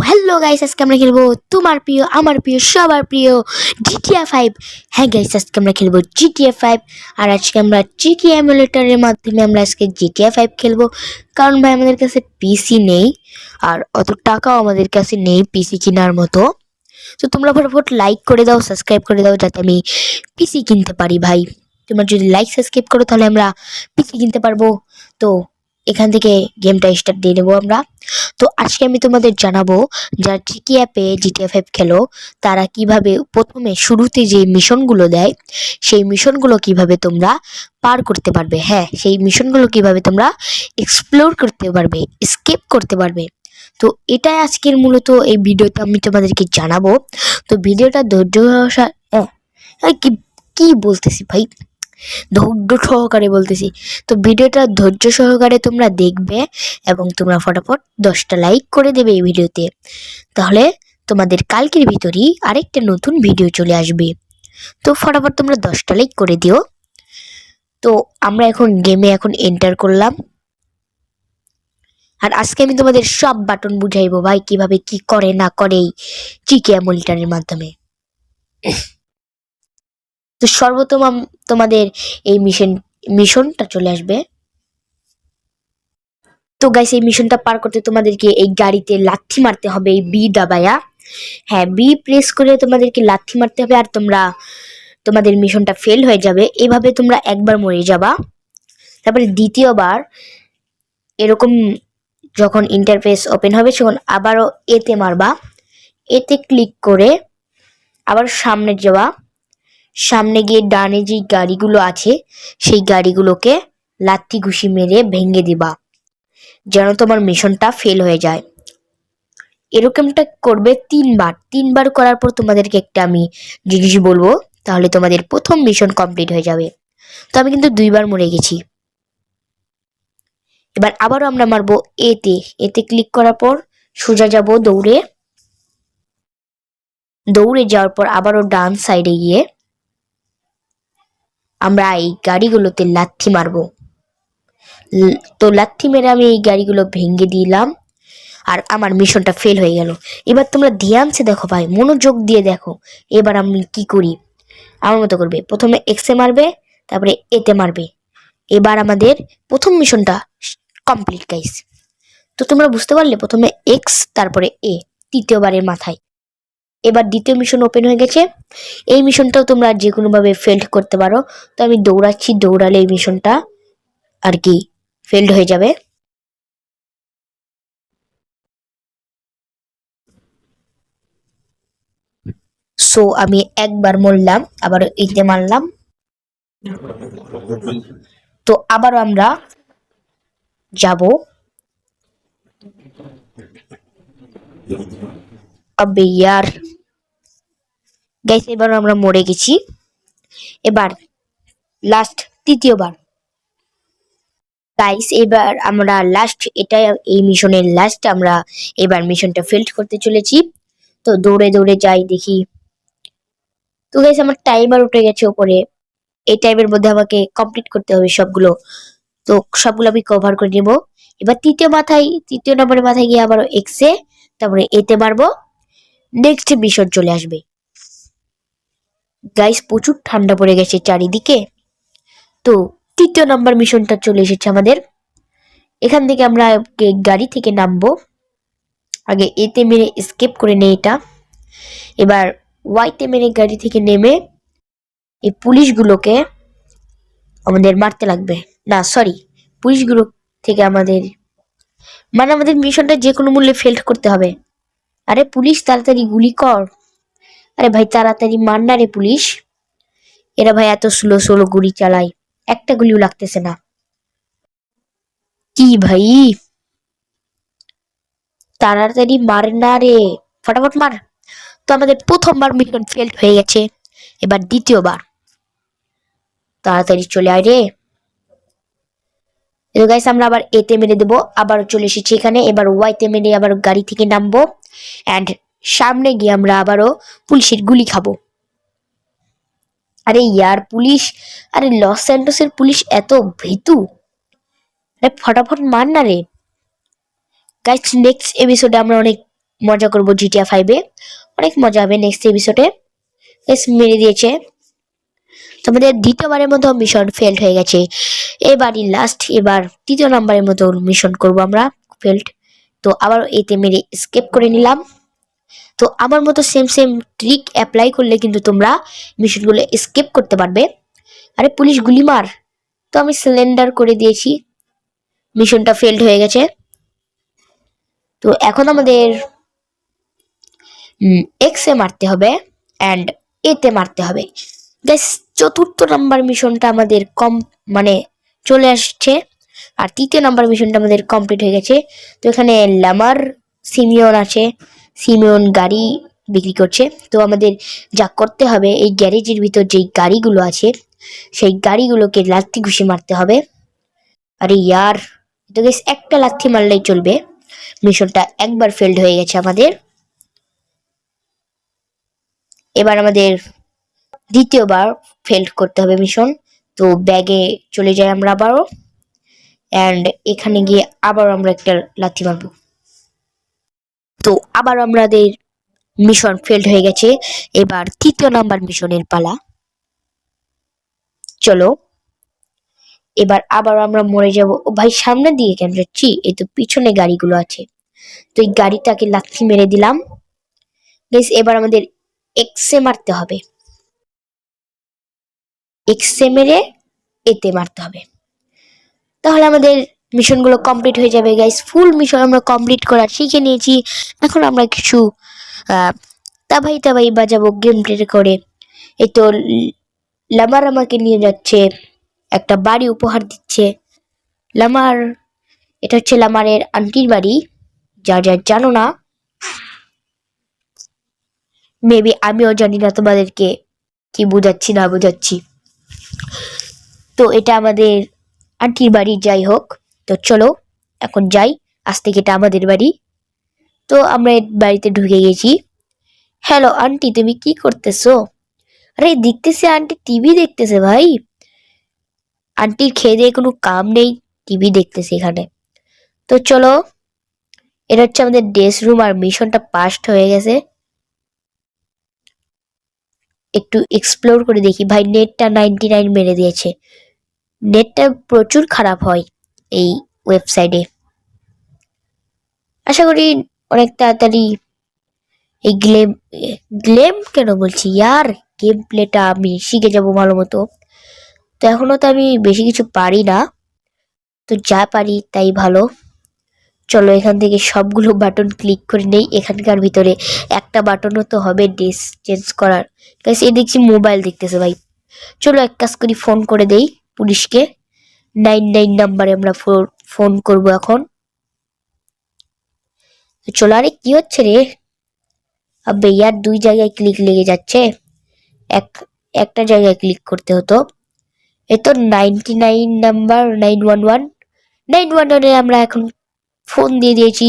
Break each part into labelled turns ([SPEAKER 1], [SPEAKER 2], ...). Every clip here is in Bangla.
[SPEAKER 1] হ্যালো গাইস, আজকে আমরা খেলবো তোমার প্রিয় আমার প্রিয় সবার প্রিয় জিটিএ 5। হ্যাঁ গাইস, আজকে আমরা খেলবো জিটিএ 5। আর আজকে আমরা চিকি এমুলেটরের মাধ্যমে আমরা আজকে জিটিএ 5 খেলবো। কারণ ভাই আমাদের কাছে পিসি নেই, আর অত টাকাও আমাদের কাছে নেই পিসি কেনার মতো। তো তোমরা ফটাফট লাইক করে দাও, সাবস্ক্রাইব করে দাও, যাতে আমি পিসি কিনতে পারি। ভাই তোমরা যদি লাইক সাবস্ক্রাইব করো তাহলে আমরা পিসি কিনতে পারবো। তো এখান থেকে গেমটা স্টার্ট দিয়ে দেবো আমরা। তো আজকে আমি তোমাদের জানাবো, যারা চিকি অ্যাপে জিটিএ 5 খেলো তারা কিভাবে প্রথমে শুরুতে যে মিশনগুলো দেয় সেই মিশনগুলো কিভাবে তোমরা পার করতে পারবে। হ্যাঁ, সেই মিশনগুলো কিভাবে তোমরা এক্সপ্লোর করতে পারবে, স্কেপ করতে পারবে। তো এটাই আজকের মূলত এই ভিডিওতে আমি তোমাদেরকে জানাবো। তো ভিডিওটা ধৈর্য কি কি বলতেছি ভাই, ধৈর্য সহকারে বলতেছি। তো ভিডিওটা ধৈর্য সহকারে তোমরা দেখবে এবং তোমরা ফটাফট 10টা লাইক করে দেবে এই ভিডিওতে, তাহলে তোমাদের কালকের ভিতরই আরেকটা নতুন ভিডিও চলে আসবে। তো ফটাফট তোমরা 10টা লাইক করে দিও। তো আমরা এখন গেমে এন্টার করলাম, আর আজকে আমি তোমাদের সব বাটন বুঝাইবো ভাই, কিভাবে কি করে না করে এই চিকি এমুলেটরের মাধ্যমে। তো সর্বপ্রথম তোমাদের এই মিশনটা চলে আসবে। তো গাইস, এই মিশনটা পার করতে তোমাদেরকে এই গাড়িতে লাথি মারতে হবে, এই বি দাবায়া। হ্যাঁ, বি প্রেস করে তোমাদেরকে লাথি মারতে হবে, আর তোমাদের মিশনটা ফেল হয়ে যাবে। এভাবে তোমরা একবার মরে যাবা, তারপরে দ্বিতীয়বার এরকম যখন ইন্টারফেস ওপেন হবে তখন আবারও এতে মারবা। এতে ক্লিক করে আবার সামনে যাওয়া, সামনে গিয়ে ডানে যে গাড়িগুলো আছে সেই গাড়িগুলোকে লাথি ঘুষি মেরে ভেঙে দিবা, যেন তোমার মিশনটা ফেল হয়ে যায়। এরকমটা করবে 3বার করার পর তোমাদেরকে একটা আমি জিনিস বলবো, তাহলে তোমাদের প্রথম মিশন কমপ্লিট হয়ে যাবে। তো আমি কিন্তু 2বার মরে গেছি। এবার আবারও আমরা মারবো এতে ক্লিক করার পর সোজা যাব দৌড়ে যাওয়ার পর আবারও ডান সাইডে গিয়ে আমরা এই গাড়িগুলোতে লাথি মারবো। তো লাথি মেরে আমি এই গাড়িগুলো ভেঙে দিলাম, আর আমার মিশনটা ফেল হয়ে গেল। এবার তোমরা ধ্যানসে দেখো ভাই, মনোযোগ দিয়ে দেখো এবার আমি কি করি। আমার মতো করবে, প্রথমে এক্সে মারবে, তারপরে এতে মারবে। এবার আমাদের প্রথম মিশনটা কমপ্লিট গাইস। তো তোমরা বুঝতে পারলে, প্রথমে এক্স তারপরে এ, তৃতীয়বারের মাথায়। এবার দ্বিতীয় মিশন ওপেন হয়ে গেছে। এই মিশনটাও তোমরা যে কোনো ভাবে ফেল্ড করতে পারো। তো আমি দৌড়াচ্ছি, দৌড়ালে এই মিশনটা আর কি ফেল্ড হয়ে যাবে। সো আমি একবার মরলাম, আবার এতে মারলাম। তো আবারও আমরা যাব। আবে ইয়ার গাইস, এবার আমরা মরে গেছি। এবার লাস্ট তৃতীয়বার গাইস, এবার আমরা লাস্ট, এটা এই মিশনের লাস্ট, আমরা এবার মিশনটা ফেল্ড করতে চলেছি। তো দৌড়ে দৌড়ে যাই, দেখি। তো গাইস, আমার টাইমার উঠে গেছে উপরে। এই টাইমের মধ্যে আমাকে কমপ্লিট করতে হবে সবগুলো। তো সবগুলো আমি কভার করে নেব। এবার তৃতীয় নম্বরের মাথায় গিয়ে আবার এক্সে, তারপরে এতে মারবো। নেক্সট মিশন চলে আসবে। গাইস, প্রচুর ঠান্ডা পড়ে গেছে চারিদিকে। তো 3য় নম্বর মিশনটা চলে এসেছে আমাদের। এখান থেকে আমরা গাড়ি থেকে নামবো। আগে এতে মেরে স্কেপ করে নেই এটা। এবার ওয়াইতে মেরে গাড়ি থেকে নেমে এই পুলিশগুলোকে আমাদের মারতে লাগবে। না সরি, পুলিশগুলো থেকে আমাদের মিশনটা যে কোনো মূল্যে ফেল করতে হবে। আরে পুলিশ, তাড়াতাড়ি গুলি কর। আরে ভাই তাড়াতাড়ি মার না রে পুলিশ। এরা ভাই এত স্লো গুলি চালায়, একটা গুলিও লাগতেছে না। কি ভাই, তাড়াতাড়ি মার না রে, ফটাফট মার। তো আমাদের প্রথমবার মিশন ফেল হয়ে গেছে। এবার দ্বিতীয়বার, তাড়াতাড়ি চলে আয় রে। গাইস, আমরা আবার এতে মেরে দেবো, আবার চলে এসেছি এখানে। এবার ওয়াইতে মেরে আবার গাড়ি থেকে নামবো, অ্যান্ড সামনে গিয়ে আমরা আবারও পুলিশের গুলি খাবো। আরে ইয়ার পুলিশ, আরে লস স্যান্টোসের পুলিশ এত ভীতু। আরে ফটাফট মার না রে। গাইস, নেক্সট এপিসোডে আমরা অনেক মজা করব জিটিএ 5-এ, অনেক মজা হবে নেক্সট এপিসোডে। গাইস মেরে দিয়েছে, তো আমাদের দ্বিতীয়বারের মতো মিশন ফেল্ড হয়ে গেছে, এবারই লাস্ট, এবার তৃতীয় নাম্বারের মতো মিশন করব আমরা ফেল্ড। তো আবার এতে মেরে স্কেপ করে নিলাম। তো আমার মতো সেম সেম ট্রিক অ্যাপ্লাই করলে কিন্তু তোমরা মিশনগুলো স্কেপ করতে পারবে। আরে পুলিশ গুলি মার, তো আমি সিলিন্ডার করে দিয়েছি, মিশনটা ফেল্ড হয়ে গেছে। তো এখন আমাদের এক্স এ মারতে হবে অ্যান্ড এতে মারতে হবে। গাইস চতুর্থ নাম্বার মিশনটা আমাদের মানে চলে আসছে, আর তৃতীয় নাম্বার মিশনটা আমাদের কমপ্লিট হয়ে গেছে। তো এখানে লামার সিমিয়ন আছে, সিমিয়ন গাড়ি বিক্রি করছে। তো আমাদের যা করতে হবে, এই গ্যারেজের ভিতর যেই গাড়িগুলো আছে সেই গাড়িগুলোকে লাথি ঘুষি মারতে হবে। আরে ইয়ার, তো গাইস একটা লাথি মারলেই চলবে, মিশনটা একবার ফেল্ড হয়ে গেছে আমাদের। এবার আমাদের দ্বিতীয়বার ফেল্ড করতে হবে মিশন। তো ব্যাগে চলে যাই আমরা আবারও, অ্যান্ড এখানে গিয়ে আবার আমরা একটা লাথি মারবো। তো আবার আমাদের মিশন ফেল্ড হয়ে গেছে, এবার তৃতীয় নাম্বার মিশনের পালা। চলো এবার আবার আমরা মরে যাব। ও ভাই সামনে দিয়ে কেন যাচ্ছি, এই তো পিছনে গাড়িগুলো আছে। তো এই গাড়িটাকে লাথি মেরে দিলাম। গাইস এবার আমাদের এক্সে মারতে হবে, এক্সে মেরে এতে মারতে হবে, তাহলে আমাদের মিশনগুলো কমপ্লিট হয়ে যাবে। গাইস ফুল মিশন আমরা কমপ্লিট করা শিখে নিয়েছি। এখন আমরা কিছু তাবাই তাবাই বাজাবো গেম প্লে করে। এই তো লামার আমাকে নিয়ে যাচ্ছে, একটা বাড়ি উপহার দিচ্ছে। লামার, এটা হচ্ছে লামারের আন্টির বাড়ি, যা যা জানো না, মেবি আমিও জানি না তোমাদেরকে কি বুঝাচ্ছি না বুঝাচ্ছি। তো এটা আমাদের আন্টির বাড়ি, যাই হোক। তো চলো এখন যাই, আজ থেকে এটা আমাদের বাড়ি। তো আমরা এর বাড়িতে ঢুকে গেছি। হ্যালো আন্টি, তুমি কি করতেছো? আরে দেখতেছে আন্টি টিভি দেখতেছে ভাই, আন্টির খেয়ে দিয়ে কোনো কাম নেই, টিভি দেখতেছে এখানে। তো চলো, এটা হচ্ছে আমাদের ড্রেস রুম, আর মিশনটা পাস্ট হয়ে গেছে। একটু এক্সপ্লোর করে দেখি। ভাই নেটটা 99 মেরে দিয়েছে, নেটটা প্রচুর খারাপ হয় এই ওয়েবসাইটে। আশা করি অনেক তাড়াতাড়ি এই গেম কেন বলছি ইয়ার, গেম প্লেটা আমি শিখে যাব ভালো মতো। তো এখনো তো আমি বেশি কিছু পারি না, তো যা পারি তাই ভালো। চলো এখান থেকে সবগুলো বাটন ক্লিক করে নেই, এখানকার ভিতরে একটা বাটনও তো হবে ড্রেস চেঞ্জ করার। গাইস এই দেখছি মোবাইল দেখতেছে ভাই, চলো এক কাজ করি, ফোন করে দেই পুলিশকে। 99 নাম্বারে আমরা ফোন করব এখন। চলো, আরে কি হচ্ছে রে, আবে ইয়ার দুই জায়গায় ক্লিক লেগে যাচ্ছে, একটা জায়গায় ক্লিক করতে হতো। এই তো 99 নাম্বার, 911 আমরা এখন ফোন দিয়ে দিয়েছি,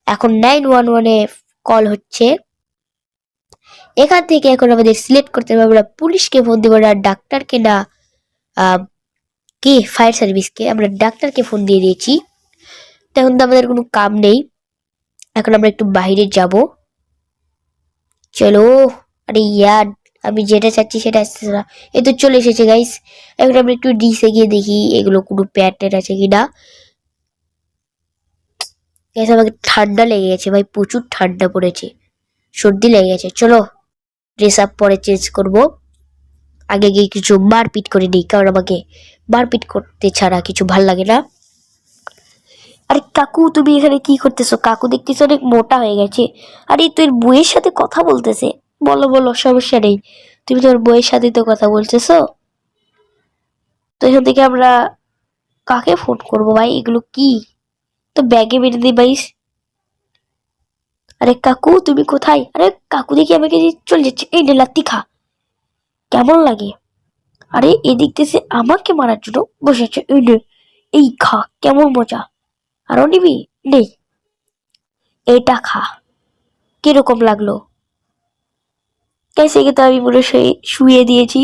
[SPEAKER 1] এখন 911 কল হচ্ছে। এখান থেকে এখন আমাদের সিলেক্ট করতে হবে আমরা পুলিশকে ফোন দিব না ডাক্তারকে, না কি ফায়ার সার্ভিসকে। আমরা ডাক্তারকে ফোন দিয়ে দিয়েছি, তখন তো আমাদের কোনো কাম নেই। এখন আমরা একটু বাইরে যাব, চলো। আরে ইয়ার, আমি যেটা চাচ্ছি সেটা আসতেছে না। এই তো চলে এসেছে গাইস। এখন আমরা একটু ডিসে গিয়ে দেখি এগুলো কোনো প্যাটার্ন আছে কিনা। গাইস আমাকে ঠান্ডা লেগে গেছে ভাই, প্রচুর ঠান্ডা পড়েছে, সর্দি লেগে গেছে। চলো ড্রেস আপ পরে চেঞ্জ করব, আগে গিয়ে কিছু মারপিট করে নিই, কারণ আমাকে মারপিট করতে ছাড়া কিছু ভাল লাগে না। আরে কাকু তুমি এখানে কি করতেছো? কাকু দেখতেছো অনেক মোটা হয়ে গেছে। আরে তোর বউয়ের সাথে কথা বলতেছে, বলো বলো সমস্যা নেই, তুমি তোর বউয়ের সাথে তো কথা বলতেছো। তো এখান থেকে আমরা কাকে ফোন করবো ভাই, এগুলো কি, তো ব্যাগে বেঁধে দিই ভাই। আরে কাকু তুমি কোথায়? আরে কাকু দেখি আমাকে চলে যাচ্ছে, এই নে লাত্তি খা, কেমন লাগে? আরে এদিক থেকে আমাকে মারার জন্য বসেছে, এই নে, এই খা, কেমন মজা, আরো নিবি, নেই এটা খা, কিরকম লাগলো? গাইস একে তো আমি মনে শুয়ে দিয়েছি।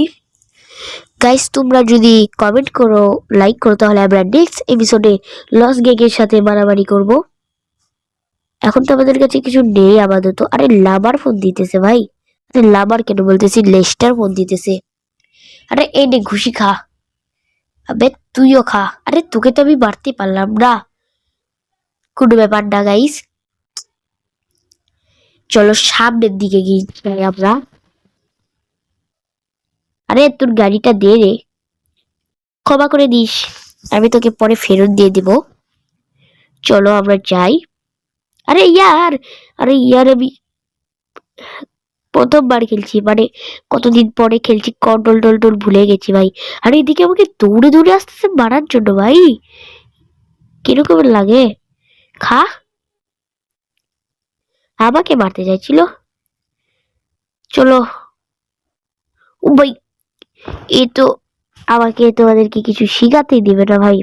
[SPEAKER 1] গাইস তোমরা যদি কমেন্ট করো, লাইক করো, তাহলে আমরা নেক্সট এপিসোডে লস গ্যাংয়ের সাথে মারামারি করব। এখন তো আমাদের কাছে কিছু নেই আপাতত। আরে লাবার ফোন দিতেছে ভাই। আরে লাবার কেন বলতেছি, লেস্টার ফোন দিতেছে। আরে এই নে ঘুষি খা। আবে তুইও খা। আরে তোকে তো আমি মারতে পারলাম না। কোনো ব্যাপার না গাইস, চলো সামনের দিকে গিয়ে যাই আমরা। আরে তোর গাড়িটা দে রে, ক্ষমা করে দিস, আমি তোকে পরে ফেরত দিয়ে দিব। চলো আমরা যাই। আরে ইয়ার, আরে ইয়ার আমি প্রথমবার খেলছি, মানে কতদিন পরে খেলছি, কন্ট্রোল টন্ট্রোল ভুলে গেছি ভাই। আর এদিকে আমাকে দৌড়ে দৌড়ে আসতেছে মারার জন্য ভাই, কিরকম লাগে। খা। আমাকে মারতে চাইছিল। চলো। ও ভাই, এ তো আমাকে তোমাদেরকে কিছু শিখাতেই দিবে না ভাই।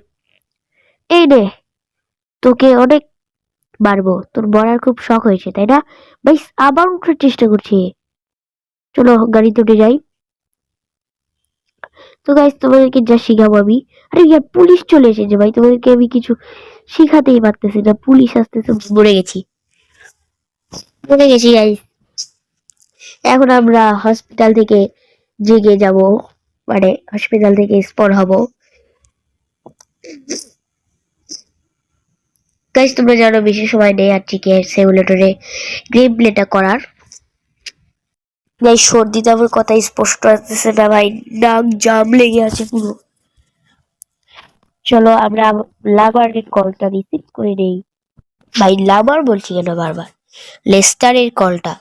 [SPEAKER 1] এই নে, তোকে অনেক মারবো, তোর মরার খুব শখ হয়েছে তাই না ভাই? আবার উঠার চেষ্টা করছি। চলো গাড়িতে উঠে যাই। তো গাইস তোমাদেরকে যা শিখাবো আমি, আরে ইয়ার পুলিশ চলে এসেছে ভাই, তোমাদেরকে আমি কিছু শিখাতেই পারতেছি না, পুলিশ আসতেছে। মরে গেছি, মরে গেছি গাইস। এখন আমরা হসপিটাল থেকে জেগে যাব, মানে হসপিটাল থেকে স্পট হব। গাইস তোমরা জানো বেশি সময় নেই আর চিকেন সিমুলেটরে গেম প্লেটা করার। গাইস সর্দিতে আমার কথা স্পষ্ট আসতেছে না ভাই, নাক জাম লেগে আছে পুরো। চলো আমরা লাভারের কলটা রিসিভ করে নেই। ভাই লাভার বলছি কেন বারবার, লেস্টারের কলটা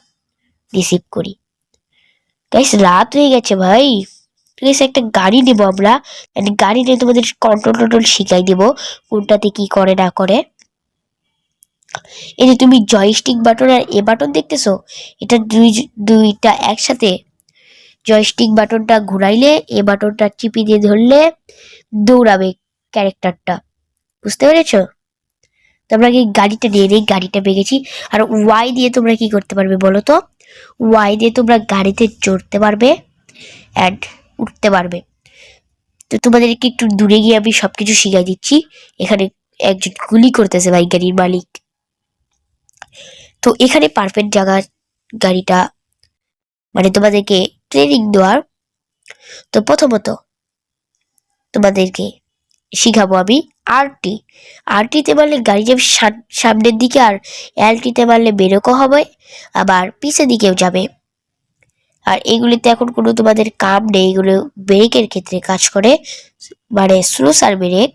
[SPEAKER 1] রিসিভ করি। গাইস রাত হয়ে গেছে ভাই, ঠিক আছে একটা গাড়ি নেবো আমরা, গাড়ি নিয়ে তোমাদের কন্ট্রোল টন্ট্রোল শিখাই দেবো কোনটাতে কি করে না করে। এই যে তুমি জয়স্টিক বাটন আর এ বাটন দেখতেছো, এটা দুইটা একসাথে। জয়স্টিক বাটনটা ঘুরাইলে এ বাটনটা চিপি দিয়ে ধরলে দৌড়াবে ক্যারেক্টারটা, বুঝতে পেরেছো? তোমরা কি গাড়িটা নিয়ে নেই, গাড়িটা পেয়েছি। আর ওয়াই দিয়ে তোমরা কি করতে পারবে বলো তো? ওয়াই দিয়ে তোমরা গাড়িতে চড়তে পারবে অ্যান্ড উঠতে পারবে। তো তোমাদেরকে একটু দূরে গিয়ে আমি সবকিছু শিখাই দিচ্ছি। এখানে একজন গুলি করতেছে ভাই, গাড়ির মালিক। তো এখানে পারফেক্ট জায়গা গাড়িটা, মানে তোমাদেরকে ট্রেনিং দেওয়ার। তো প্রথমত তোমাদেরকে শিখাবো আমি আরটি। আরটিতে মারলে গাড়ি যাবে সামনের দিকে, আর এলটিতে মারলে বেরোকও হবে, আবার পিছের দিকেও যাবে। আর এগুলিতে এখন কোনো তোমাদের কাম নেই, এগুলো ব্রেকের ক্ষেত্রে কাজ করে, মানে স্লোসার ব্রেক।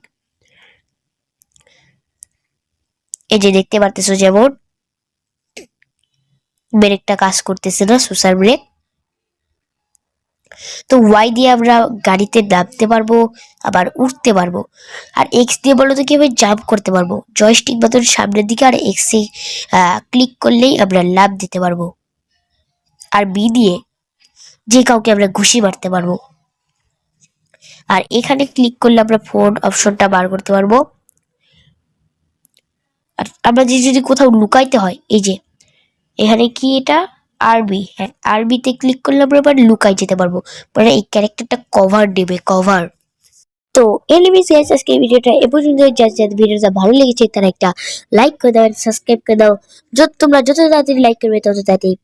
[SPEAKER 1] এই যে দেখতে পারতেছো যেমন ব্রেকটা কাজ করতেছে না, সুসার ব্রেক। তো ওয়াই দিয়ে আমরা গাড়িতে নামতে পারবো, আবার উঠতে পারবো। আর এক্স দিয়ে বলো তো কিভাবে জাম্প করতে পারবো, জয়স্টিক বাটন সামনের দিকে আর এক্সে ক্লিক করলেই আমরা লাফ দিতে পারবো। আর বি দিয়ে যে কাউকে আমরা ঘুষি মারতে পারবো। আর এখানে ক্লিক করলে আমরা ফোন অপশনটা বার করতে পারবো। আর আমরা যদি কোথাও লুকাইতে হয়, এই যে এখানে কি এটা আরবি, হ্যাঁ আরবিতে ক্লিক করলে আমরা এবার লুকাই যেতে পারবো, মানে এই ক্যারেক্টারটা কভার দেবে, কভার। তো এনিওয়েজ গাইস আজকে ভিডিওটা এ পর্যন্ত। যাদের ভিডিওটা ভালো লেগেছে তারা একটা লাইক করে দাও, সাবস্ক্রাইব করে দাও। তোমরা যত তাড়াতাড়ি লাইক করবে তত তাড়াতাড়ি